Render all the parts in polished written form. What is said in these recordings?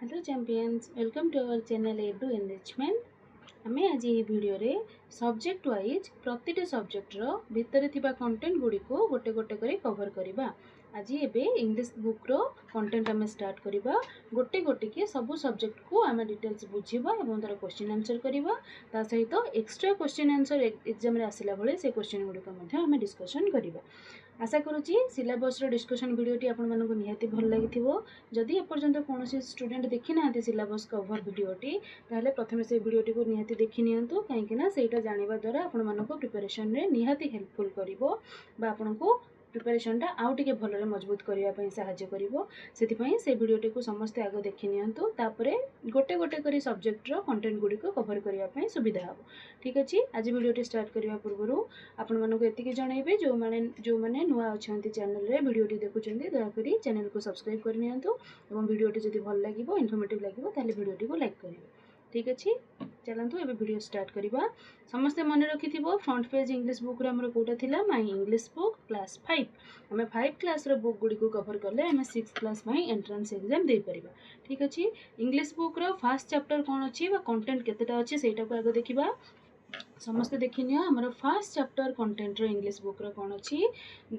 Hello champions welcome to our channel edu enrichment आम आज ये वीडियो रे सब्जेक्ट वाइज प्रति सब्जेक्टर भितर थिबा कंटेंट गुडी को गोटे गोटे करी कवर करवा। आज एबे इंग्लिश बुक रो कंटेंट आम स्टार्ट करवा। गोटे गोटे के सब सब्जेक्ट को आम डिटेल्स बुझीबा एवं तार क्वेश्चन आंसर करवा। ता सहित एक्स्ट्रा क्वेश्चन आंसर एग्जाम रे आसिला बेले से क्वेश्चन गुडी को मध्य आम डिस्कशन करवा। आशा करुच्ची सिलेबस डिस्कशन वीडियोटी आपण मानक निहाती भल लगी। जदि एपर्यंत कौन स्टूडेंट देखी ना सिलेबस कवर वीडियोटी ताहले प्रथम से वीडियोटी को निहाती देखी नियंतु कहीं सेटा जानिबा द्वारा आपण मानक प्रिपरेशन रे निहाती हेल्पफुल करिवो बा आपनको प्रिपरेशनटा आउ टिके भलरे मजबूत करने साहाय्य करिवो। सेथिपई से वीडियोटी को समस्ते आग देखि नियंतु तापरे गोटे गोटे करी सब्जेक्टर कंटेंट गुडी को कवर करने सुविधा हो। ठीक अच्छे आज वीडियोटी स्टार्ट करने पूर्व आपण मानक एतिकी जनइबे जो माने नुआ अछंती चैनल रे वीडियोटी देखुचंती दयाकरी चैनल को सब्सक्राइब कर नियंतु एवं वीडियोटी जदि भल लागिवो इन्फॉर्मेटिव लागिवो ताले वीडियोटी को लाइक करिवे। ठीक अच्छे चलतु एबे वीडियो स्टार्ट करवा। समस्ते मन रखि फ्रंट पेज इंग्लिश बुक रे कोटा थिला माय इंग्लिश बुक क्लास 5 आम 5 क्लास रो बुक गुडी को कवर कले आम 6 क्लास एंट्रेंस एग्जाम दे परिबा। ठीक अच्छे English book row first chapter कौन अच्छी कंटेंट केतेटा अच्छी सेटा को आगे देखिबा। समस्ते देखिए आमर फर्स्ट चैप्टर कंटेंट रो इंग्लिश बुक रो कौन अच्छी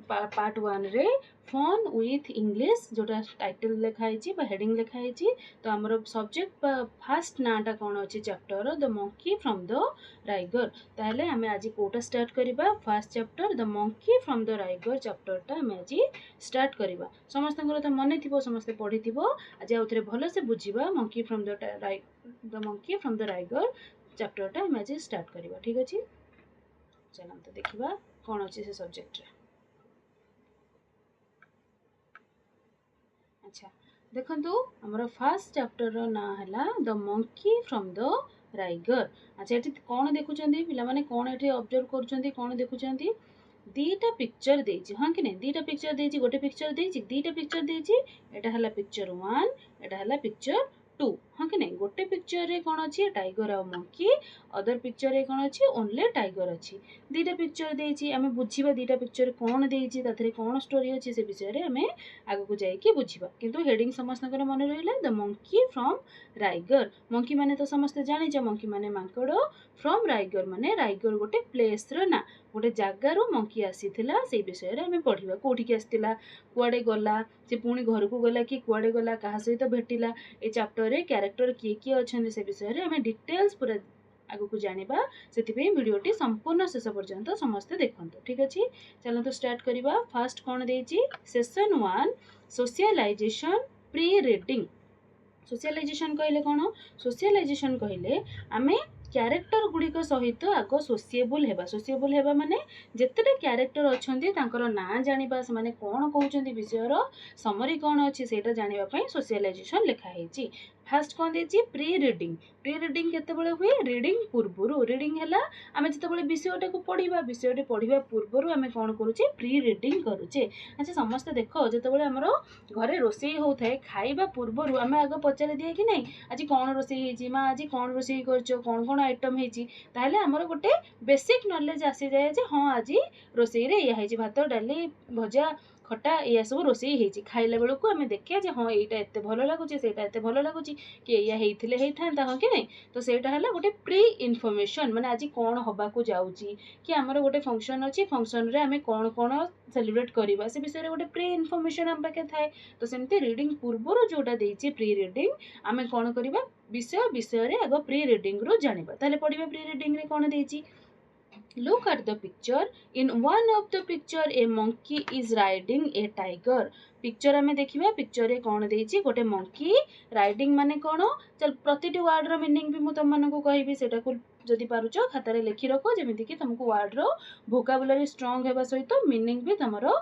पार्ट 1 रे फन विथ इंग्लिश जोटा टाइटल लिखाई हेडिंग लिखाई। तो आमर सब्जेक्ट फर्स्ट नाटा कौन अच्छी chapter the monkey from the Raigarh. ताहले आमे आज कोटा स्टार्ट करबा first chapter the monkey from the Raigarh चैप्टरटा आमे आज स्टार्ट करबा। समस्त तो मन थी समस्ते पढ़ी आज आउथरे भल से बुझीबा मंकी फ्रॉम द राइगर चैप्टरटा आम आज स्टार्ट करवा। ठीक अच्छे चलो तो देखा कौन अच्छे से सब्जेक्ट। अच्छा देखो आमर फर्स्ट चैप्टर ना है the monkey from the rigor. अच्छा ये कौन देखुं पे कौन ये ऑब्जर्व कर देखुं दीटा पिक्चर देछि हाँ कि नहीं दीटा पिक्चर देछि गोटे पिक्चर देछि दीटा पिक्चर देछि एटा हला पिक्चर 1 एटा हला पिक्चर 2 हाँ कि नहीं गोटे पिक्चर रे कौन अच्छी टाइगर और मंकी अदर पिक्चर रे कौन अच्छी ओनली टाइगर अच्छी। दीटा पिक्चर देछि आमे बुझीबा दीटा पिक्चर कौन देछि ताथरे कौन स्टोरी अच्छी से विषय रे आमे आगु को जाइए बुझीबा। किंतु हेडिंग समस्त मन रहिला the monkey from rigor. Monkey माने तो समस्त जानिछ मंकी माने मांकड़ फ्रॉम राइगर माने राइगर गोटे प्लेस रो ना गोटे जगार मंकी आसीथिला से विषय रे आमे पढ़िबा। कोठी आसीथिला कुआडे गला से पुणी घर को गला कि कुआडे गला कहा सहित भेटिला ए चैप्टर रे कैरेक्टर किए किए अच्छे से विषय रे आमे डिटेल्स पूरा आगु को जानिबा। सेतिपई वीडियोटी संपूर्ण शेष पर्यंत समस्ते देखंतु। ठीक अच्छे चलो तो स्टार्ट करबा। फर्स्ट कौन देछि session 1 socialization pre reading. Socialization कहले कौन सोशलाइजेशन कहले आमे क्यारेक्टर गुड़िक सहित आग सोसिएबल हेबा। सोसिएबल हेबा माने जेतेटा क्यारेक्टर अच्छंती तांकर ना जानिबा से माने कौन कहउचंती विषयर समरी कौन अच्छी सेटा जानिबा पई सोशलाइजेशन लिखा हेची। फर्स्ट कौन देछि प्री रीडिंग। प्री रीडिंग केतेबेले हुए रीडिंग पूर्वरु रीडिंग हैला आमे जेतेबेले विषयटा को पढ़िबा विषयटी पढ़िबा पूर्वरु आमे कौन करूचे प्री रीडिंग करूचे। अच्छा समस्त देखो जेतेबेले हमर घरे रोषेई होउथाय खाइबा पूर्वरु आमे आगे पचारि दिए कि नहीं आज कौन रोषेई हेची माँ आज कौन रोषेई करछो कौन कौन आइटम हेची ताहले हमर गोटे बेसिक नॉलेज आसी जाए जे हाँ आज रोषेई रे या हेची भात डाली भजा खटा या सब रोषेई हेची। खाइला बेलू को आमे देखिया जे हाँ एटा एते भलो लागुची सेटा एते भलो लागुची कि या हेइथिले हेइथांता हाँ कि नहीं। तो सेटा हला गोटे प्री इन्फॉर्मेशन माने आज कौन हबा को जाउची कि हमर गोटे फंक्शन अछि फंक्शन रे आमे कौन कौन सेलिब्रेट करबा से विषय रे गोटे प्री इन्फॉर्मेशन हम पाके थाए। तो सेमती रीडिंग पूर्वरु जोटा देछि प्री रीडिंग आमे कौन करबा विषय रे आगो प्री रीडिंग रो जानिबा। ताले पढिबा प्री रीडिंग रे कौन देछि look at the picture in one of the picture a monkey is riding a tiger। Picture आमे देखिबा पिक्चर रे कौन देछि गोटे मंकी राइडिंग माने कौन चल प्रतिटी वर्ड रो मीनिंग भी मु तुम मानको कहिबी सेटा को जदि पारुचो खाता रे लिखि रखो जेमिति कि तुमको वर्ड रो वोकाबुलरी स्ट्रांग हेबा सहित मीनिंग भी तमरो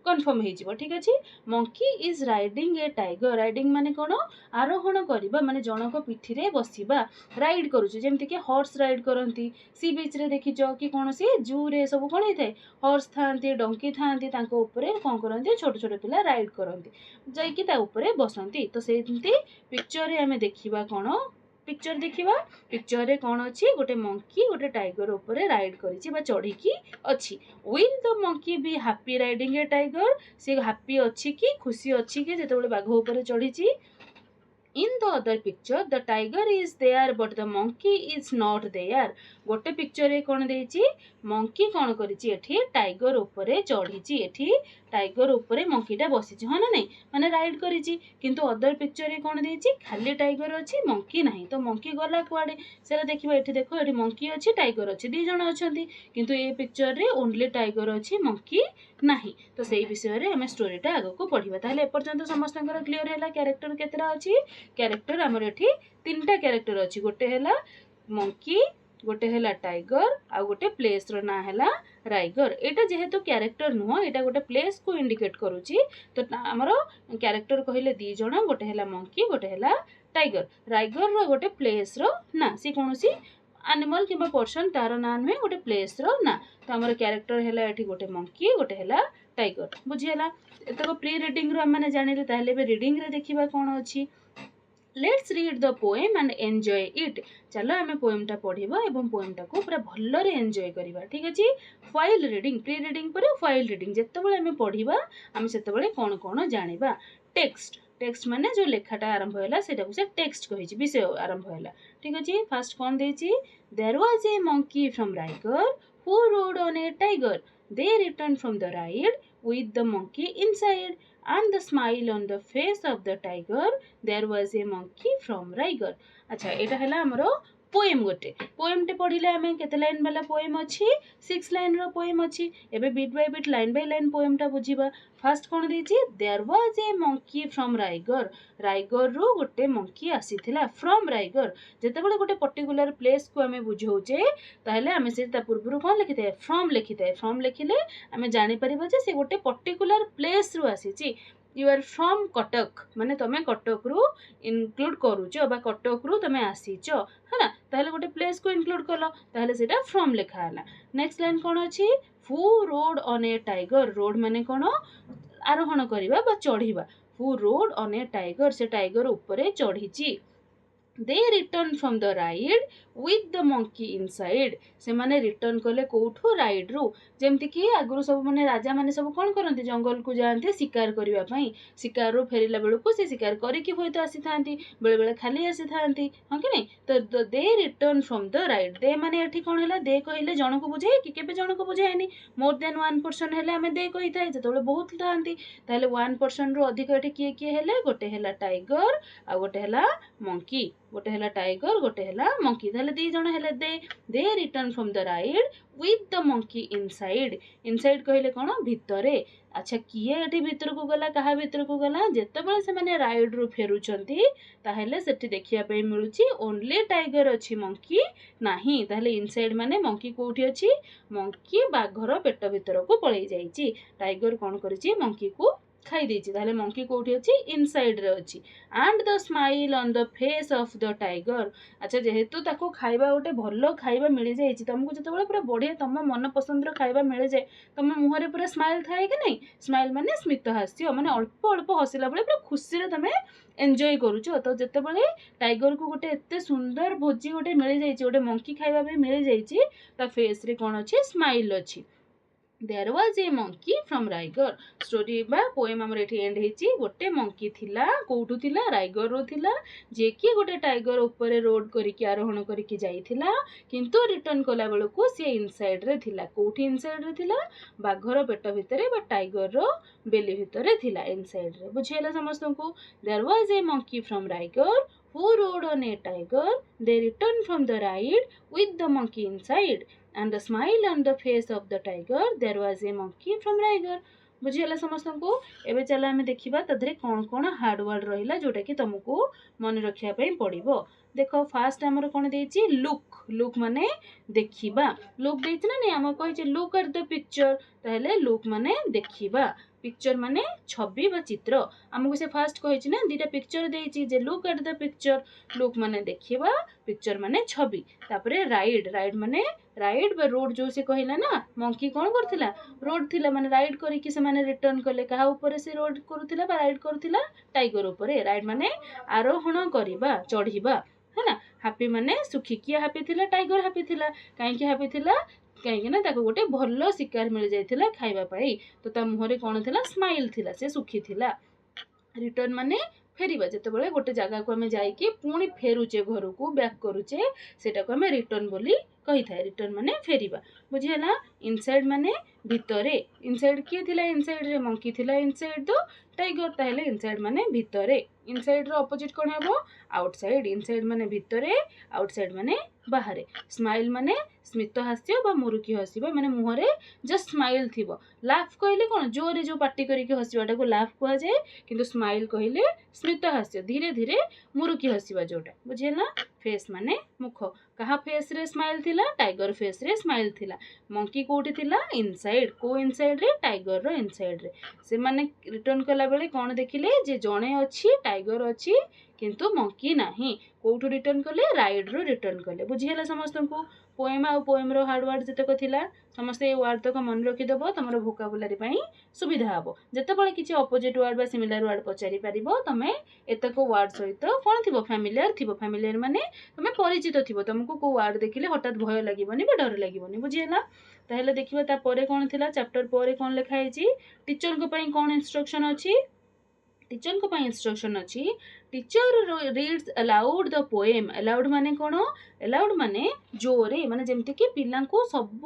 कन्फर्म हो। ठीक अच्छे monkey is riding A tiger. Riding माने कौन आरोहण करबा माने जनक पिठी रे बसिबा राइड करूचे जेमति कि हॉर्स राइड करंती सी बीच रे देखिचो कि कौन सी जू रे सब कौन होता है हॉर्स थांती डंकी थांती तांको ऊपर कौन करंती छोट छोट पिला राइड करंती जाइकी ता ऊपर बसंती। तो सेमती पिक्चर रे आमे देखिबा कौन पिक्चर देखिबा पिक्चर रे कौन अच्छी गोटे मंकी गोटे टाइगर ऊपर राइड करिछि बा चढ़िकी अच्छी। Will the monkey be happy riding A tiger से हैप्पी अच्छी कि खुशी अच्छी कि जेतेबेले बाघ ऊपर चढ़िछि In the other picture the tiger is there but the monkey is not there. गोटे पिक्चर रे कोन देछि मंकी कोन करिछि एठी टाइगर ऊपरे चढ़िछि एठी टाइगर ऊपरे मंकीटा बसिछि हा ना नहीं माने राइड करिछि किंतु अदर पिक्चर रे कोन देछि खाली टाइगर अछि मंकी नाही तो मंकी गला कुआडे सेला देखिबा एठी देखो एठी मंकी अछि टाइगर अछि दी जण अछंती किंतु ए पिक्चर रे ओनली टाइगर अछि मंकी नाही तो सेही विषय रे हम स्टोरीटा आगो को पढिबा ताले एपर्यंत समस्तंकर क्लियर हैला कैरेक्टर केतरा अछि कैरेक्टर आमर एठी तीनटा कैरेक्टर अछि गोटे हैला मंकी गोटे हैला टाइगर आ गोटे प्लेस रो ना हैला राइगर एटा जेहेतु कैरेक्टर नुह एटा गोटे प्लेस को इंडिकेट करूची तो आमर कैरेक्टर कहिले दी जण गोटे हैला मंकी गोटे हैला टाइगर राइगर रो गोटे प्लेस रो ना सी कोनोसी एनिमल किबा पर्सन तार ना नुहे गोटे प्लेस रो ना तो आमर कैरेक्टर हैला एठी गोटे मंकी गोटे हैला टाइगर बुझी हैला एतको प्री रीडिंग रो हम माने जानिले ताहले बे रीडिंग रे देखिबा कोन अछि let's read the poem and enjoy it चलो आम पोएमटा पढ़ा और पोएमटा को पूरा भलरे एंजॉय करवा ठीक अच्छे फाइल रीडिंग प्री रीडिंग पर फाइल रीडिंग जितेबाला आम पढ़ा आम से कौन कौन जाना टेक्स्ट टेक्स्ट माने जो लेखाटा आरंभ है से टेक्स्ट कही विषय आरंभ है ठीक अच्छे फास्ट कौन देछि there was a monkey from Raigarh who rode on a tiger they return from the ride with the monkey inside and the smile on the face of the tiger there was a monkey from Raigar अच्छा एटा हैला हमरो poem गोटे poem टे पढिले हमें केते line वाला poem अछि 6 line रो poem अछि एबे बिट बाय लाइन पोएम टा बुझिबा फर्स्ट कोन देछि there was a monkey from Raigarh Raigarh रो गोटे मंकी आसीथिला फ्रॉम राइगर जेतेबेले गोटे पर्टिकुलर प्लेस को हमें बुझौचे ताहले हमें से ता पूर्वरु कोन लिखिते फ्रॉम लिखिले हमें जानि परिबो जे से गोटे पर्टिकुलर प्लेस रो आसीची यू आर फ्रॉम कटक माने तमे कटक रु इनक्लूड करूचो बा कटक रु तमे आसीचो है ना ताहले गोटे प्लेस को इनक्लूड कलो ताहले सेटा फ्रॉम लिखा हला नेक्स्ट लाइन कोन अछि who rode on a tiger rode माने कोन आरोहण करिबा बा चढ़िबा who rode on a tiger से टाइगर ऊपरे चढ़िची they return from the ride with the monkey inside से माने रिटर्न कले कोठो राइड रु जेमति कि आगुरु सब माने राजा माने सब कोन करंती जंगल को जानते शिकार करिवा पई शिकार रो फेरिला बेलको से शिकार करी कि होय तो आसी थांती बेले बेले खाली आसी थांती हां कि नहीं तो दे रिटर्न फ्रॉम द राइड दे माने एठी कोन हैला दे कहिले जण को बुझाई कि केबे जण को बुझाइनी मोर देन 1% हैला हमें दे कहि थाई जतोले बहुत थांती ताले 1% रो अधिक एठी किए हैले गोटे हैला टाइगर आ गोटे हैला मंकी गोटे हैला टाइगर गोटे हैला मंकी ताले दी जण हैले they return from the ride with the monkey inside कहले कोन भितरे अच्छा किए एठी भितर को गला कहा भितर को गला जेतेबेले से माने राइड रो फेरुचंती ताहेले सेठी देखिया पे मिलुची ओनली टाइगर अछि मंकी नाही ताहेले इनसाइड माने मंकी कोठी अछि मंकी बाघर पेट भितर को पळै जाईची टाइगर कोन करिची मंकी को खाई देछि ताले मंकी कोठी अछि इनसाइड रे अछि and the smile on the face of the tiger अच्छा जेहेतु ताको खाइबा गोटे भलो खाइबा मिल जाईछि तुमको जतबेले पूरा बढ़िया तम मन पसंद रो खाइबा मिल जाए तम मुहरे पूरा स्माइल थाए कि नहीं स्माइल माने स्मित हास्य माने अल्प अल्प हसिला बेले पूरा खुशी रे तमे एंजॉय करूछो तो जतबेले टाइगर को गोटे एते सुंदर भोजी गोटे मिल जाईछि गोटे मंकी खाइबा पे मिल जाईछि ता फेस रे कोन अछि स्माइल अछि there was a monkey from राइगर स्टोरी बा पोएम हमर एठी एंड हेची गोटे मंकी थिला कोठु थिला राइगर रो थिला जे कि गोटे टाइगर ऊपर रोड करिकि आरोहण करिकि जाईथिला किंतु रिटर्न कला बेल को से इनसाइड रे थिला कोठी इनसाइड रे थिला बाघर पेट भितरे बा टाइगर रो बेली भितरे थिला इनसाइड रे बुझेला समस्त को there was a monkey from राइगर who rode on a tiger they returned from the ride with the monkey inside and the smile on the face of the tiger there was a monkey from Raigar बुझीला समस्त को एबे चला हमें देखिबा तदरे कोन कोन hard word रहिला जोटा कि तुमको मन रखिया पई पड़िबो देखो फास्ट हमर कोन देछि लुक माने देखिबा लुक देछि ना नै हम कहै छै लुक एट द पिक्चर ताहले लुक माने देखिबा पिक्चर माने छवि बा चित्र हमको से फास्ट कहै छै ना दीटा पिक्चर देछि जे look at the picture look माने देखिबा पिक्चर माने छवि तापरे राइड माने राइड बा रोड जो से कहिला ना मंकी कोन करथिला रोड थिला माने राइड करी कि से माने रिटर्न करले कहा ऊपर से रोड करूथिला बा राइड करूथिला टाइगर ऊपर राइड माने आरोहण करिबा चढ़िबा है ना हैप्पी माने सुखी किया हैप्पी थिला टाइगर हैप्पी थिला काहे कि हैप्पी थिला कहीं ना ताको गोटे भलो शिकार मिल जाइथिला खाइबा पाई तो ता मुहरे कोन थिला स्माइल थिला से सुखी थिला रिटर्न माने फेरिबा जेतेबेले गोटे जगह को आम जाइए पुणी फेरुचे घर को बैक करुचे सेटा को आम रिटर्न बोली कही था रिटर्न माने फेरिबा बुझीगला इनसाइड माने भितरे इनसाइड किए थिला इनसाइड रे मंकी थिला इनसाइड द टाइगर ताहेले इनसाइड माने भितरे इनसाइड रो अपोजिट कोन हेबो आउटसाइड इनसाइड माने भितरे आउटसाइड माने बाहरे स्माइल माने स्मित हास्य बा मुरुकी हसिबा माने मुहरे जस्ट स्माइल थिबो लाफ कहले कोन जोरे जो पार्टी करिके हसिबाटा को लाफ कहा जाए किंतु स्माइल कहले स्मित हास्य धीरे धीरे मुरुकी हसिबा जोटा बुझिला फेस माने मुख कहा फेस रे स्माइल थिला टाइगर फेस रे स्माइल थिला मंकी कोठी थिला इनसाइड को इनसाइड रे टाइगर रो इनसाइड रे से माने रिटर्न कला बेले कोन देखिले जे जणे अछि टाइगर अछि किंतु मंकी नाही कोठु रिटर्न कले राइड रो रिटर्न कले बुझिला समस्त को पोएम आ पोएम रो हार्ड वर्ड जतक थिला समस्त ए वर्ड तक मन रखि दबो तमरो वोकाबुलरी पई सुविधा हबो जतेबेले किछि अपोजिट वर्ड बा सिमिलर वर्ड पचारि परिबो तमे एतक वर्ड सहित कोन थिबो फैमिलियर माने तमे परिचित थिबो तुमको को वर्ड देखिले हठात भय लागिबोनी बा डर लागिबोनी बुझिला ताहेले देखिबा ता परे कोन थिला चैप्टर परे कोन लिखा हैछि टीचर को पई कोन इंस्ट्रक्शन अछि टीचर को पई इंस्ट्रक्शन अछि teacher reads aloud the poem allowed माने कोन अलाउड माने जोरे माने जेमति कि पिल्ला को सब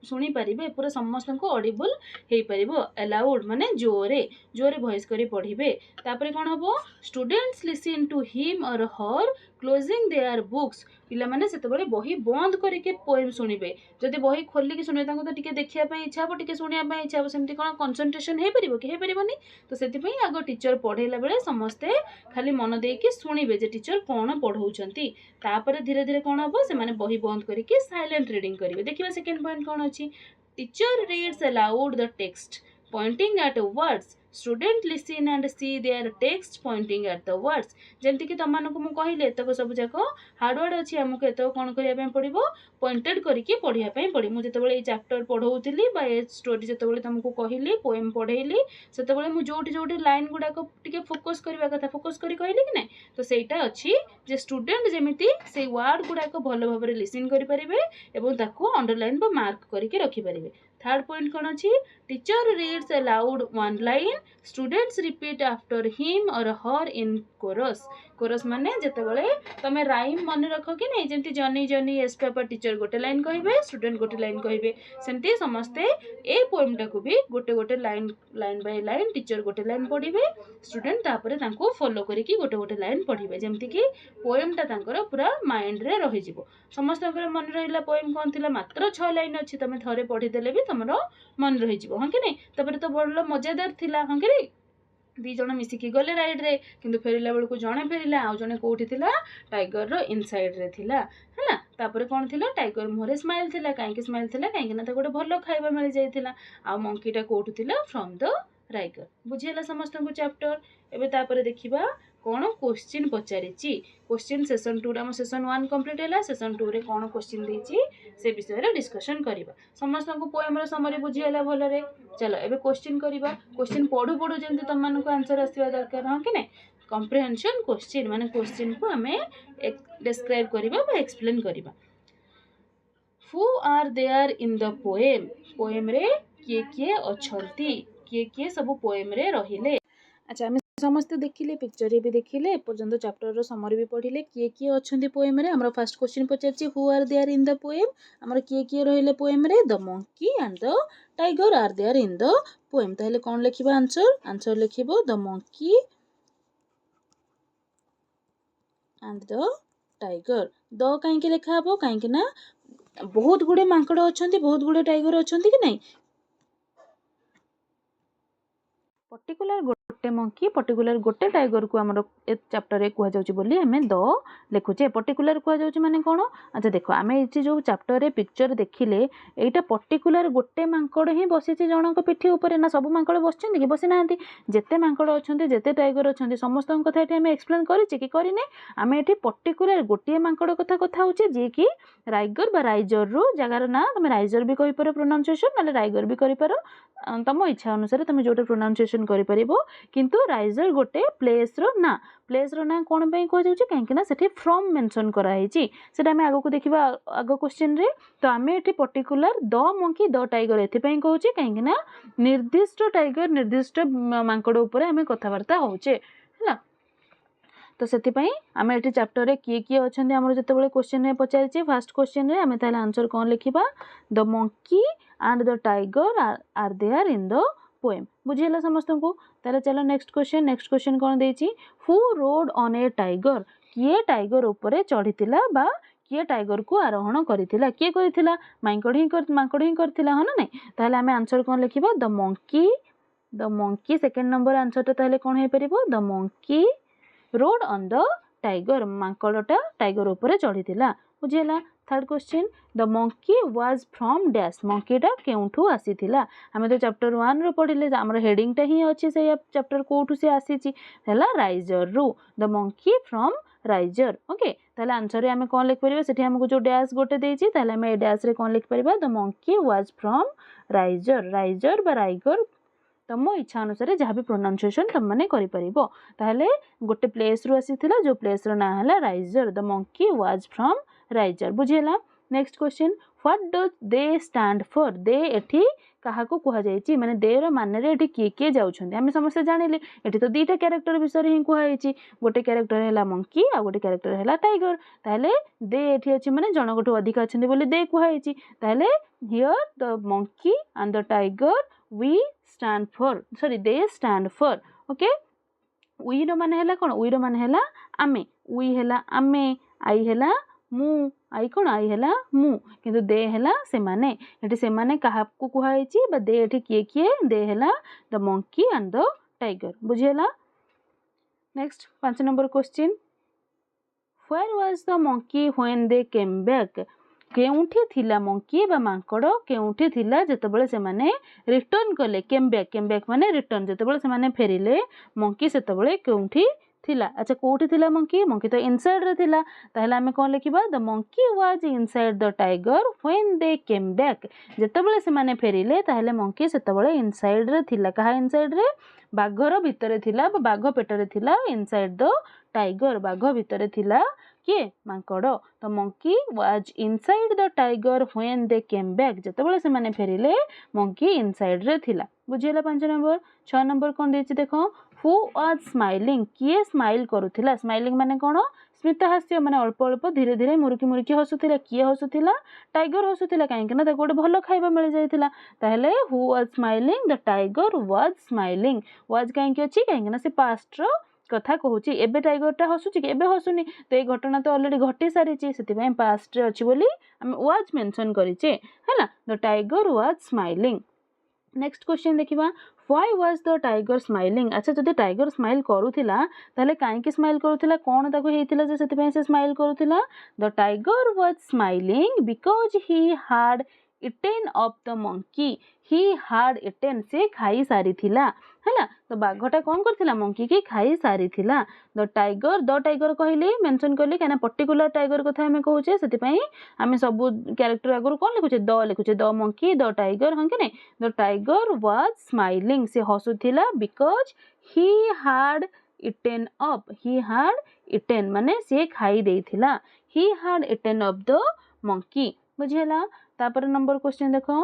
सुनी परिबे पूरा समस्त को ऑडिबल हे परिबो अलाउड माने जोरे जोरे वॉइस करी पढिबे तापरे कोन हबो स्टूडेंट्स लिसन टू हिम और हर क्लोजिंग देयर बुक्स पिला माने सेते बळे बही बंद करके पोएम सुनिबे जदि बही खोली के सुनिबे ताको तो टिके देखिया पई इच्छा हबो टिके सुनिया पई इच्छा हबो सेमति कोन कंसंट्रेशन हे परिबो कि हे परिबोनी तो सेति पई आगो टीचर पढेला बेले समस्ते खाली मन देके सुनिबे जे टीचर कोन पढौचंती तापरे धीरे धीरे कोन हबो से माने बही बंद करके साइलेंट रीडिंग करिवे देखिबा सेकंड पॉइंट कोन अछि teacher reads aloud the text pointing at words student listen and see their text pointing at the words जेमति कि तमान को मु कहिले तको सब जाको हार्ड वर्ड अछि हमको एतो कोन करिया पे पड़िबो पॉइंटेड करके पढिया पे पड़ी मु जतबेले ए चैप्टर पढौतिली बा ए स्टोरी जतबेले तुमको कहिली पोएम पढैली सेतबेले मु जोटी जोटी लाइन गुडा को टिके फोकस करबा कथा फोकस करी कहिली कि नै तो सेटा अछि जे स्टूडेंट जेमिति से वर्ड गुडा को भलो भाबरे लिसन करि परिबे एवं ताको अंडरलाइन बा मार्क करके रखि परिबे थर्ड पॉइंट कोन अछि teacher reads allowed one line students repeat after him और हर इन कोरस कोरस माने जेतेबेले तमे राइम मन रख कि नै जेंति जनी जनी एस पेपर टीचर गोटे लाइन कहिबे स्टूडेंट गोटे लाइन कहिबे सेंति समस्ते ए पोएम टा को भी गोटे गोटे लाइन बाय लाइन टीचर गोटे लाइन पढिबे स्टूडेंट तापरे तांको फॉलो करिकि गोटे गोटे लाइन पढिबे जेंति कि पोएम टा तांकर पूरा माइंड रे रहि जिवो समस्तकर मन रहिला पोएम कोन थिला मात्र 6 लाइन अछि तमे थरे पढि देले भी तमरो मन रहि जिवो हां कि नै तबरे तो बडलो मजेदार थिला हां कि नै दी जण मिसिकी गले राइड रे किंतु फेरिला बेल को जणे फेरिला आ जणे कोठी थिला टाइगर रो इनसाइड रे थिला हला तापरे कोन थिला टाइगर मोरे स्माइल थिला काहे स्माइल थिला काहे ना त गोटे भलो खाइबा मिल जाइथिला आ मंकीटा कोठु थिला फ्रॉम द राइगर बुझिला समस्त को चैप्टर एबे तापरे देखिबा कोन क्वेश्चन पचारिची क्वेश्चन सेशन 2 रा सेशन 1 कंप्लीट हैला सेशन 2 रे कोन क्वेश्चन देची से विषय रे डिस्कशन करिबा समस्त को पोएम रो समरी बुझिला भलो रे चलो एबे क्वेश्चन करिबा क्वेश्चन पढु पढु जेंति तम मानको आंसर आसीबा दरकार हां कि नै कॉम्प्रिहेंशन क्वेश्चन माने क्वेश्चन को हमें डिस्क्राइब करिबा बा एक्सप्लेन करिबा who are there in the poem poem रे किए अछंती किए सब पोएम रे रहिले अच्छा हम समस्त देखिले पिक्चर भी देखिले पर्यंत चैप्टर रो समरी भी पढिले किए अछंती पोएम रे हमर फर्स्ट क्वेश्चन पचारछि who are there in the poem हमर किए रहिले पोएम रे the monkey and the tiger are there in the poem ताले कोन लिखिबा आंसर लिखिबो the monkey and the tiger the काहे के लिखा हबो काहे कि ना बहुत गुडे मांकड़ अछंती बहुत गुडे टाइगर अछंती कि नै पर्टिकुलर गोटे मंकी पर्टिकुलर गोटे टाइगर को हमर ए चैप्टर रे कुआ जाउची बोली हमें द लिखुचे पर्टिकुलर कुआ जाउची माने कोन अच्छा देखो आमे इची जो चैप्टर रे पिक्चर देखिले एटा पर्टिकुलर गोटे मांकड़ ही बसिची जणक पिठी ऊपर ना सब मांकड़ बसचंती कि बसी नांती जेते मांकड़ अछंती जेते टाइगर अछंती समस्त कथा एठी हमें एक्सप्लेन करिछि कि करिने आमे एठी पर्टिकुलर गोटे मांकड़ कथा होचे जे कि राइगर बा राइजर रो जगार ना तमे राइजर भी कहि पारो प्रोनाउंसिएशन नाले राइगर भी करि पारो तम इच्छा अनुसार तमे जोटे प्रोनाउंसिएशन करि परिबो किंतु राइजर गोटे प्लेस रो ना कोन पे कह जाउची काहे कि ना सेठी फ्रॉम मेंशन करा हिची सेटा हमें आगो को देखिबा आगो क्वेश्चन रे तो हमें एठी particular the monkey the tiger एथि पे कहउची काहे कि ना निर्दिष्ट टाइगर निर्दिष्ट मांकड़ ऊपर हमें कथा वार्ता होचे हला तो से आम ये चैप्टर रे किए किए अच्छा आम जो क्वेश्चन पचार फास्ट क्वेश्चन रे आम ताले आंसर कौन लिखा the monkey and the tiger are there in the poem बुझीगला समस्त को ताले चलो नेक्स्ट क्वेश्चन कौन देछि who rode on a tiger किए टाइगर ऊपर चढ़ीला बा किए टाइगर को आरोहण करिथिला किए करिथिला मांकड़ ही करथिला हो ना नहीं ताले आम आंसर कौन लिखा the monkey second number answer ताले कौन हो परिबो the monkey rode on the tiger मांकड़टा टाइगर ऊपर चढ़ीला बुझीगला third question the monkey was from dash मंकीटा केउठू आसीथिला आमे तो चैप्टर 1 रो पढिले हमर हेडिंगटा ही अछि से चैप्टर कोठू से आसीची हैला राइजर रू the monkey from riser okay ताले आंसर रे आमे कोन लिख परिबा सेठी हमको जो डैश गोटे देछि ताले आमे ए डैश रे कोन लिख परिबा the monkey was from Niger बा राइगर तुम इच्छा अनुसार जहाँ भी प्रोनाउंसिएशन तुम मैंने करें गोटे प्लेस रु आसीथिला जो प्लेस रो ना हला Niger the monkey was from Niger बुझीला next question what does they stand for they एठी काहाको कुहा जायछि माने दे रो माने रे एठी किए जाउछन्ते हम समस्त जानिले एठी तो दुईटा कैरेक्टर विषय ही कुहा जायछि गोटे कैरेक्टर हैला मंकी आ गोटे कैरेक्टर हैला टाइगर ताले दे एठी अछि माने जनगठो अधिक अछन्ते बोली दे कुहा जायछि ताले here the monkey and the tiger we stand for sorry they stand for okay we रो माने हैला कोन we रो माने हैला आमे we हैला आमे आई हैला मु आई कोन आई हैला मु किंतु दे हैला से माने एठी से माने काहा को कुहा हैछि बा दे एठी किए दे हैला the monkey and the tiger बुझियला next 5 number question where was the monkey when they came back केउठी थिला मंकी बा मांकड़ केउठी थिला जेतेबेले से माने रिटर्न कले केम बैक माने रिटर्न जेतेबेले से माने फेरिले मंकी सेतेबेले केउठी थिला अच्छा कोठी थिला मंकी तो इनसाइड रे थिला ताहले हमें कोन लिखिबा the monkey was inside the tiger when they came back जेतेबेले से माने फेरिले ताहले मंकी सेतेबेले इनसाइड रे थिला कहा इनसाइड रे बाघर भितरे थिला बा बाघ पेटरे थिला इनसाइड द टाइगर बाघ भितरे थिला किए मांकड़ तो monkey was inside the tiger when they came back जेतेबेले से माने फेरिले मंकी इनसाइड रे थिला बुझियला 5 नंबर 6 नंबर कोन देछि देखो हु वाज स्माइलिंग किए स्माइल करूथिला स्माइलिंग माने कोन स्मित हास्य माने अल्प अल्प धीरे धीरे मुरुकी हसुथिला किए हसुथिला टाइगर हसुथिला काहे ना ताको भलो खाइबा मिल जायथिला ताहले who was smiling the tiger was smiling was काहे अछि काहे ना से पास्ट रो कथा कहूची एबे टाइगरटा हसुची कि एबे हसुनी तो ये घटना तो ऑलरेडी घटी सारी से पास्ट रे अछि बोली हम वाज मेंशन करिचे हैला the tiger was smiling next question देखिबा why was the tiger smiling अच्छा जदि टाइगर स्माइल करूथिला ताले काहे कि स्माइल करूथिला कोन ताको हेतिला जे सेति से स्माइल करूथिला the tiger was smiling because he had eaten up the monkey he had eaten से खाई सारी थिला हैला तो बाघटा कौन करथिला मंकी की खाई सारी थिला द टाइगर कहले मेंशन करले काना पर्टिकुलर टाइगर कथा हमें कहूचे सेति पई हमें सब कैरेक्टर आगुर कौन लिखुचे द मंकी द टाइगर हं के नै द टाइगर वाज स्माइलिंग से हसुथिला बिकॉज़ ही हैड इटेन माने से खाई देथिला he had eaten up the monkey बुझियला तापर नंबर क्वेश्चन देखो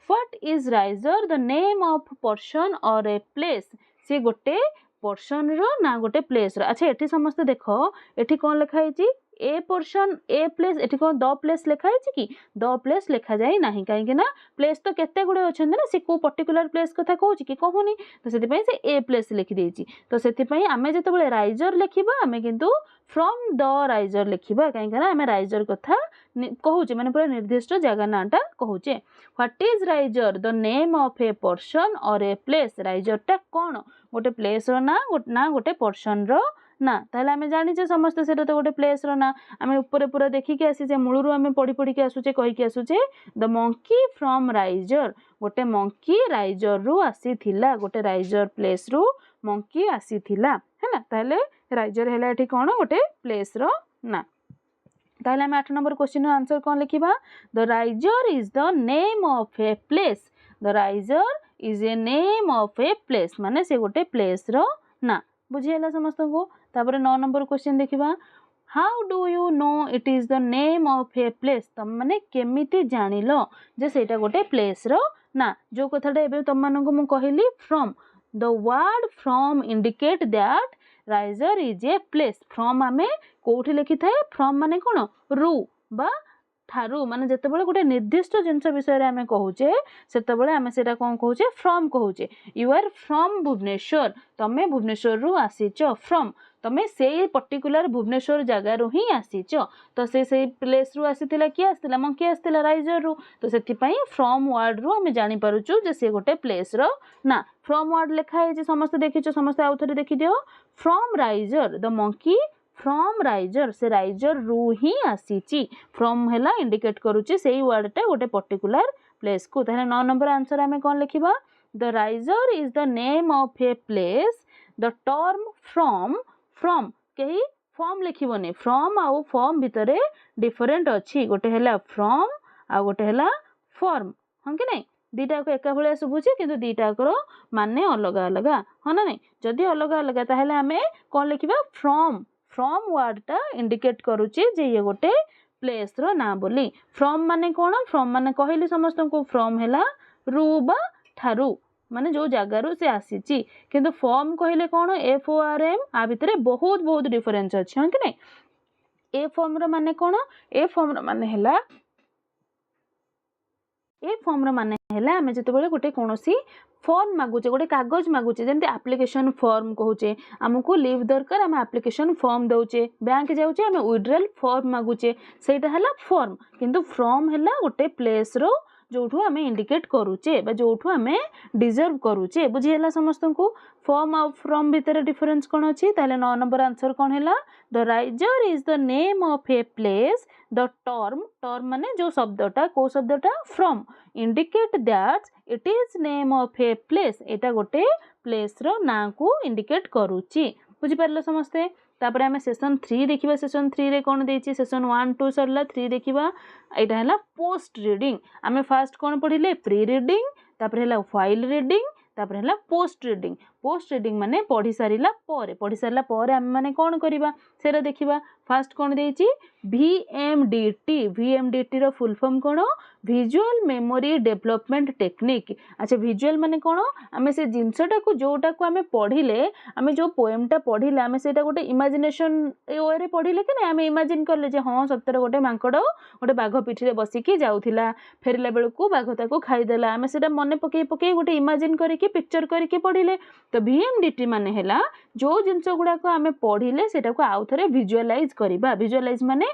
what is Niger the name of person or a place से गोटे पर्सन रो ना गोटे प्लेस रो अच्छा एठी समस्त देखो एठी कोन लिखा है ए पर्सन ए प्लेस एठी कोन द प्लेस लिखा है कि द प्लेस लिखा जाय नाही काहे ना प्लेस तो केते गुडे अछन ना से को पर्टिकुलर प्लेस कथा कहूची कि कहूनी तो सेति पई से ए प्लेस लिखि देछि तो सेति पई आमे जते बेले राइजर लिखिबा आमे किंतु फ्रॉम द राइजर लिखिबा काहे ना आमे राइजर कथा कहूचे माने पूरा निर्दिष्ट जगह नाटा कहूचे what is Niger the name of a person or a place राइजरटा कोन गोटे प्लेस रो ना गोटे पर्सन रो ना ताहले आमे जानिचे समस्त सेटा तो गोटे प्लेस रो ना आमे ऊपर पूरा देखि के आसी जे मुळुरु आमे पढ़ी के आसुचे कहि के आसुचे द मंकी फ्रॉम राइजर गोटे मंकी राइजर रु आसी थिला गोटे राइजर प्लेस रु मंकी आसी थिला हैला ताहले राइजर हैला एठी कोन गोटे प्लेस रो ना ताहले आमे 8 नंबर क्वेश्चन रो आंसर कोन लिखिबा the Niger is the name of a place the Niger is a name of a place माने से गोटे प्लेस रो ना बुझियला समस्त को तापर 9 नंबर क्वेश्चन देखिबा how do you know it is the name of a place तम माने केमिति जानिलो जे सेटा गोटे प्लेस रो ना जो कथाटा एबे तम मानको मु कहिली from the word from indicate that Niger is a place from आमे कोठी लिखि थाए फ्रॉम माने कोन रु बा ठारू माने जेतेबेले गोटे निर्दिष्ट जिनस विषय रे आमे कहूचे सेतेबेले आमे सेटा कोन कहूचे फ्रॉम कहूचे यू आर फ्रॉम भुवनेश्वर तमे भुवनेश्वर रु आसीचो फ्रॉम तमे से पर्टिकुलर भुवनेश्वर जगह रु ही आसीचो तो से प्लेस रु आसीतिला कि आसीतिला मंकी आसीतिला राइजर रु तो सेति पई फ्रॉम वर्ड रु आमे जानि पारुचु जे से गोटे प्लेस रो ना फ्रॉम वर्ड लिखा है जे समस्त देखिचो समस्त आउथरे देखि दियो from riser the monkey from riser से राइजर रु ही आसीची फ्रॉम हैला इंडिकेट करूची सेही वर्ड टा गोटे पर्टिकुलर प्लेस को ताहे 9 नंबर आंसर आमे कोन लिखिबा the Niger is the name of a place the term from केही फॉर्म लिखिबोनी फ्रॉम आउ फॉर्म भितरे डिफरेंट अछि गोटे हैला फ्रॉम आ गोटे हैला फॉर्म हम कि नहीं दीटा को एका भलिया सुबुची किंतु दीटा को माने अलग अलग ह ना नहीं जदी अलग अलग ताहेले आमे कोन लिखिबा फ्रॉम वर्ड टा इंडिकेट करूची जे ये गोटे प्लेस रो ना बोली फ्रॉम माने कोन फ्रॉम माने कहली समस्त को फ्रॉम हैला रु बा ठारू माने जो जगह रु से आसीची किंतु फॉर्म कहले कोन एफ ओ आर एम आ भितरे बहुत डिफरेंस अछि ह कि नहीं ए फॉर्म रो माने कोन ए फॉर्म रो माने हैला ए फॉर्म रो माने हैला हमें जेतेबेले गोटे कोनोसी फॉर्म मागुचे गोटे कागज मागुचे जेंति एप्लिकेशन फॉर्म कहूचे हमको लीव दरकार हम एप्लिकेशन फॉर्म दउचे बैंक जाउचे हम विड्रॉल फॉर्म मागुचे सेटा हैला फॉर्म किंतु फ्रॉम हैला गोटे प्लेस रो जोठू आमे इंडिकेट करूचे बा जोठू आमे डिजर्व करूचे बुझी हैला समस्त को फॉर्म और फ्रॉम भीतर डिफरेंस कोन अछि ताले 9 नंबर आंसर कोन हैला the Niger is the name of a place the term माने जो शब्दटा को शब्दटा from indicate that it is name of a place एटा गोटे प्लेस रो ना को इंडिकेट करूची बुझी परलो समस्ते तापर आमे सेशन 3 देखिबा सेशन 3 रे कोन देछि सेशन 1 2 सरला 3 देखिबा एटा हैला पोस्ट रीडिंग आमे फर्स्ट कोन पढिले प्री रीडिंग तापर हैला फाइल रीडिंग तापर हैला पोस्ट रीडिंग माने पढी सारिला परे आमे माने कोन करिबा सेरा देखिबा फर्स्ट कोन देछि VMDT रो फुल फॉर्म कोन विजुअल मेमोरी डेवलपमेंट टेक्निक अच्छा विजुअल माने कोन आमे से जिंसटा को जोटा को आमे पढिले आमे जो पोएम टा पढिले आमे सेटा गोटे इमेजिनेशन वे रे पढिले कि ना आमे इमेजिन करले जे हां सत्तर गोटे मांकड़ गोटे बाघ पिठी रे बसिकी जाउथिला फेरिला बेलको बाघ ताको खाई देला आमे सेटा मने पके गोटे इमेजिन करके पिक्चर करके पढिले तो VMDT माने हैला जो जिंस गुडा को आमे पढिले सेटा को आउ थरे विजुअलाइज करिबा विजुअलाइज माने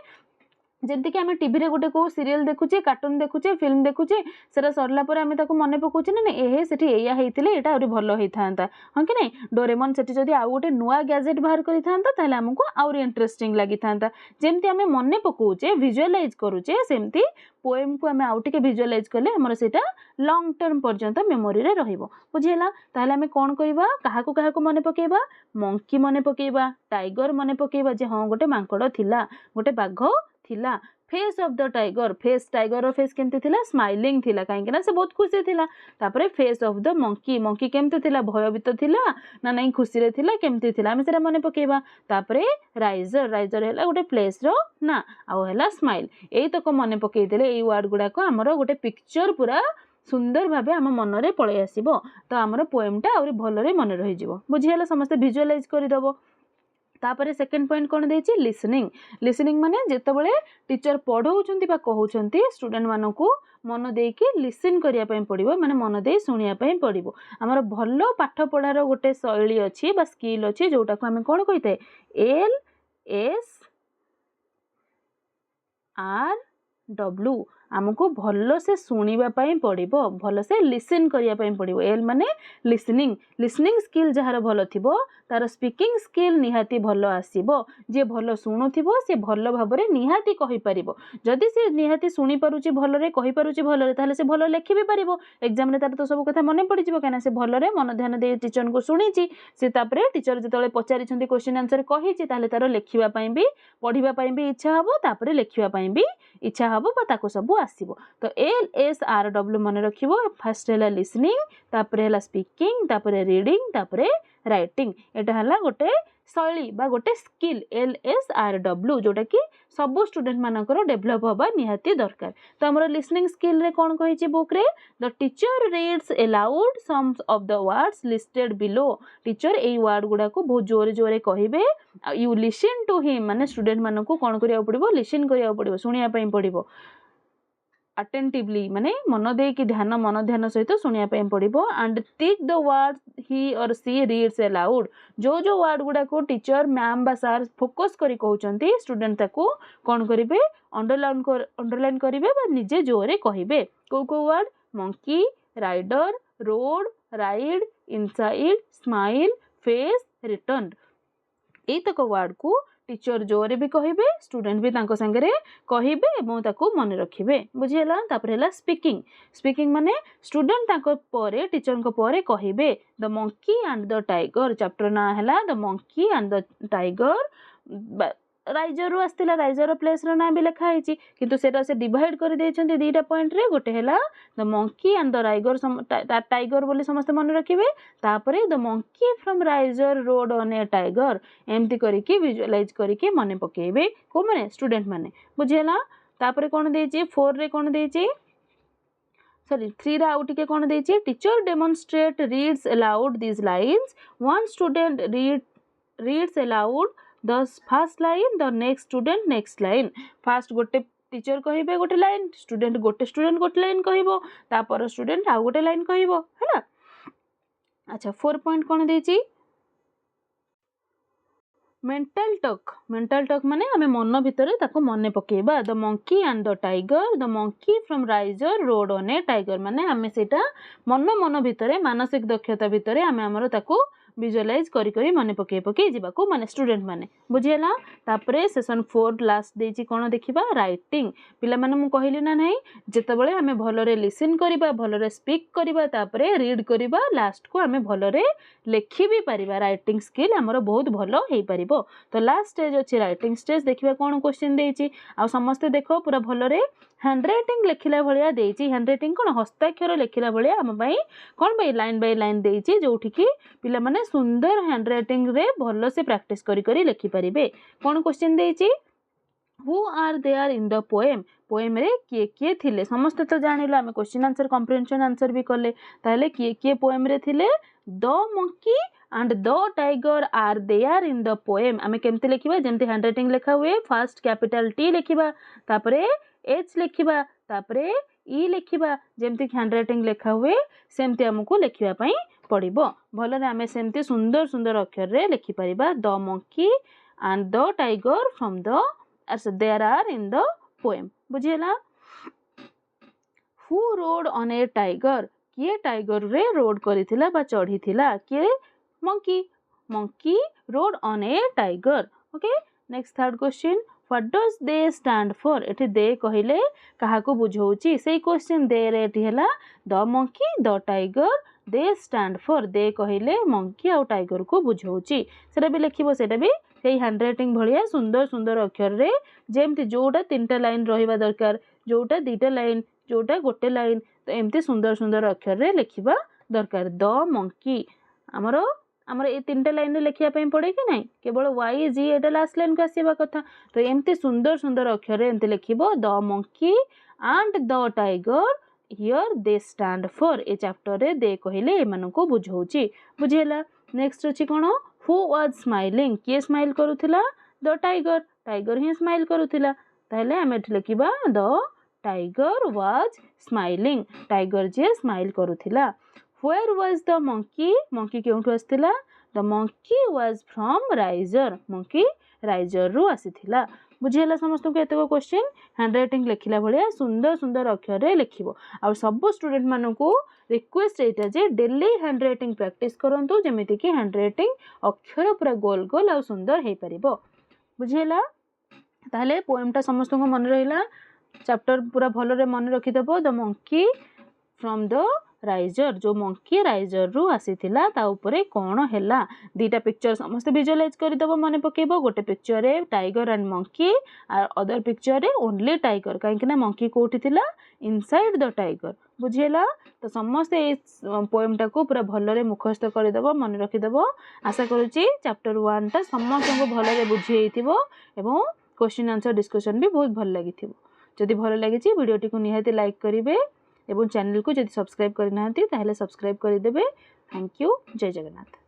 जेंति कि आमे टीवी रे गोटे को सीरियल देखुचे कार्टून देखुचे फिल्म देखुचे सेरा सरला पर आमे ताको मने पकोचे ना एहे सेठी एया हेतिले एटा आउरी भलो हेथांता हां कि नहीं डोरेमन सेठी जदी आउ गोटे नुवा गैजेट बाहर करिथांता ताले हमको आउरी इंटरेस्टिंग लागिथांता जेंति आमे मने पकोचे विजुअलाइज करूचे सेमती पोएम को आमे आउटिके विजुअलाइज करले हमर सेटा लॉन्ग टर्म पर्यंत मेमोरी रे रहिबो बुझिला ताले आमे कोन करबा काहाको मने पकेबा मंकी मने पकेबा टाइगर मने पकेबा जे हां गोटे मांकड़ थिला गोटे बाघ थिला face of the tiger tiger रो फेस केमते थिला स्माइलिंग थिला काहे कि ना से बहुत खुशी थिला तापरे फेस ऑफ द मंकी केमते थिला भयभीत थिला ना नहीं खुशी रे थिला केमते थिला हम सेरा मने पकेबा तापरे राइजर हैला गोटे प्लेस रो ना आ हैला स्माइल एई तक मने पकेइ देले एई वर्ड गुडा को हमरो गोटे पिक्चर पूरा सुंदर भाबे हम मन रे पळे आसीबो तो हमरो पोएम टा आउरी भलो रे मन रहि जिवो बुझियाला समस्त विजुअलाइज करि दबो तापरे सेकंड पॉइंट कोन देछि लिसनिंग माने जेतेबेले टीचर पढौचंती बा कहउचंती स्टूडेंट मानकू मन देकी लिसन करिया पई पड़िबो माने मन दे सुनिया पई पड़िबो हमर भलो पाठ पढार गोटे शैली अछि बा स्किल अछि जोटा को हमें कोन कहिते LSRW हमको भलो से सुनिबा पई पड़िबो भलो से लिसन करिया पई पड़िबो एल माने लिसनिंग स्किल जहार भलो थिबो तार स्पीकिंग स्किल निहाती भलो आसीबो जे भलो सुनुथिबो से भलो भाबरे निहाती कहि परिबो जदि से निहाती सुनी पारुची भलो रे कहि पारुची भलो रे ताले से भलो लेखि भी परिबो एग्जाम रे तार तो सब कथा मने पड़ि जिवो काना से भलो रे मन ध्यान दे टीचर को सुनिची से तापरे टीचर जतले पचारि छंती क्वेश्चन आंसर कहिची ताले तार लेखिबा पई भी पढिबा पई भी इच्छा हबो तापरे लेखिबा पई भी इच्छा हबो बा ताको सब आसीबो तो LSRW मन रखिबो फर्स्ट हैला लिसनिंग तापरे हैला स्पीकिंग तापरे रीडिंग तापरे राइटिंग एटा हैला गोटे शैली बा गोटे स्किल LSRW जोटा कि सबु स्टूडेंट मानकर डेभलप होबा निहाती दरकार तो हमर लिसनिंग स्किल रे कोन कहिछि बुक रे the teacher reads aloud some of the words listed below teacher एई वर्ड गुडा को बहुत जोरे जोरे कहिबे यू लिसन टू हिम माने स्टूडेंट मानकू कोन करिया पड़िबो लिसन करिया पड़िबो सुनिया पई पड़िबो अटेंटिवली माने मन दे कि ध्यान मन ध्यान सहित सुनिया पई पड़िबो एंड टिक द वर्ड ही और सी रीड्स अलाउड जो वर्ड गुडा को टीचर मैम बा सर फोकस करी कहउचंती स्टूडेंट ताको कोन करिवे अंडरलाइन करिवे बा निजे जोरे कहिबे को वर्ड मंकी राइडर rode ride inside smile face return एई तक वर्ड को टीचर जोरे भी कहिबे स्टूडेंट भी तांको संगे कहिबे एवं ताको मन रखिबे बुझियला तापर हला स्पीकिंग माने स्टूडेंट तांको परे टीचर को परे कहिबे the monkey and the tiger chapter ना हला the monkey and the tiger Niger रो आस्तिला राइजर प्लेस रो ना भी लिखा हिची किंतु सेटा से डिवाइड कर देछंती दीटा पॉइंट रे गोटे हला the monkey and the rigor tiger बोली समस्त मन रखिबे तापरे the monkey from Niger rode on a tiger एमती करिके विजुअलाइज करिके मने पकेबे को माने स्टूडेंट माने बुझियला तापरे कोन देछि 4 रे कोन देछि सॉरी 3 रा आउट के कोन देछि teacher demonstrate reads aloud this lines one student reads aloud the first line the next student next line first गोटे टीचर कहिबे गोटे लाइन स्टूडेंट गोटे लाइन कहइबो तापर स्टूडेंट आ गोटे लाइन कहइबो हैला अच्छा 4 पॉइंट कोन देछि मेंटल टॉक माने हमें मन भितरे ताको मने पकेबा the monkey and the monkey from Niger rode on a tiger माने हमें सेटा मन भितरे मानसिक दक्षता भितरे हमें हमरो ताको विजुअलाइज करी मने पके जिबाको माने स्टूडेंट माने बुझियला तापरे सेशन 4 लास्ट देछि कोन देखिबा राइटिंग पिला माने मु कहिली ना नहीं जेतेबेले हमें भलरे लिसन करिबा भलरे स्पीक करिबा तापरे रीड करिबा लास्ट को हमें भलरे लेखि भी परिबा राइटिंग स्किल हमरो बहुत भलो हेई परिबो तो लास्ट स्टेज अछि राइटिंग स्टेज देखिबा कोन क्वेश्चन देछि आ समस्त देखो पूरा भलरे हैंडराइटिंग लेखिला भलिया देछि हैंडराइटिंग कोन हस्ताक्षर लेखिला भलिया हम भाई कोन भाई लाइन बाय लाइन देछि जोठी की पिला माने सुंदर हैंडराइटिंग रे भलो से प्रैक्टिस करी लेखि परिबे कोन क्वेश्चन देछि who are there in the poem रे किए थिले समस्त तो जानिला हम क्वेश्चन आंसर कॉम्प्रिहेंशन आंसर भी करले ताले किए पोएम रे थिले the monkey and the tiger are there in the poem हमें केमते लिखिबा जेमते हैंडराइटिंग लेखा हुए फर्स्ट कैपिटल टी लिखिबा तापरे एच लिखिबा तापरे ई लिखिबा जेमते हैंडराइटिंग लेखा हुए सेमते हमको लिखिबा पई पड़िबो भलरे हमें सेमते सुंदर सुंदर अक्षर रे लिखि परिबा the monkey and the tiger from the there are in the poem बुझियला who rode on a tiger किए टाइगर रे रोड करिथिला बा चढ़ीथिला किए monkey rode on a tiger okay next third question what does they stand for एठी they कहिले काहा को बुझौची सेही क्वेश्चन दे रे एठी हला the monkey the tiger they stand for they कहिले मंकी आ टाइगर को बुझौची सेटा भी लिखिबो सेटा भी सेही हैंडराइटिंग भलिया सुंदर सुंदर अक्षर रे जेमति जोटा 3टा लाइन रहिबा दरकार जोटा 2टा लाइन जोटा गोटे लाइन तो एमती सुंदर सुंदर अक्षर रे लिखिबा दरकार द मंकी हमरो ए 3टा लाइन रे लिखिया पई पड़े कि नहीं केवल वाई जी एटा लास्ट लाइन को आसीबा कथा तो एमती सुंदर सुंदर अक्षर रे एमती लिखिबो the monkey and the tiger here they stand for a chapter रे दे कहिले एमान को बुझौची बुझियला नेक्स्ट अछि कोन हु वाज स्माइलिंग के स्माइल करूथिला द टाइगर ही स्माइल करूथिला ताले हम एठ लिखिबा the tiger was smiling tiger जे स्माइल करूथिला Where was the monkey केउठु आस्थिला the monkey was from monkey riser रु आसीथिला बुझियला समस्त को एतको क्वेश्चन हैंडराइटिंग लिखिला भलिया सुंदर सुंदर अक्षर रे लिखिबो आ सब स्टूडेंट मानन को रिक्वेस्ट एटा जे डेली हैंडराइटिंग प्रैक्टिस करंतु जेमिति कि हैंडराइटिंग अक्षर पूरा गोल गोल आ सुंदर हे परिबो बुझियला ताले पोएमटा समस्त को मन रहिला चैप्टर पूरा भलो रे मन रखि देबो the monkey from the riser जो मंकी राइजर रु आसीथिला ता उपरे कौन हैला दीटा पिक्चर समस्त विजुअलाइज करदब मन पकेब गोटे पिक्चर रे tiger and monkey are other picture रे ओनली टाइगर कहीं ना मंकी कोठी थिला इनसाइड द टाइगर बुझीला तो समस्त ए पोएम टाको पूरा भलरे मुखस्थ करदब मन रखिदब आशा करूची चैप्टर 1 टा समस्त को भलरे बुझी हेतिबो एवं क्वेश्चन आंसर डिस्कशन भी बहुत भल लागिथिबो जदि भल लागिछि वीडियोटी को निहाती लाइक करिवे एवं चैनल को जदि सब्सक्राइब करना ताहले सब्सक्राइब करदेबे थैंक यू जय जगन्नाथ।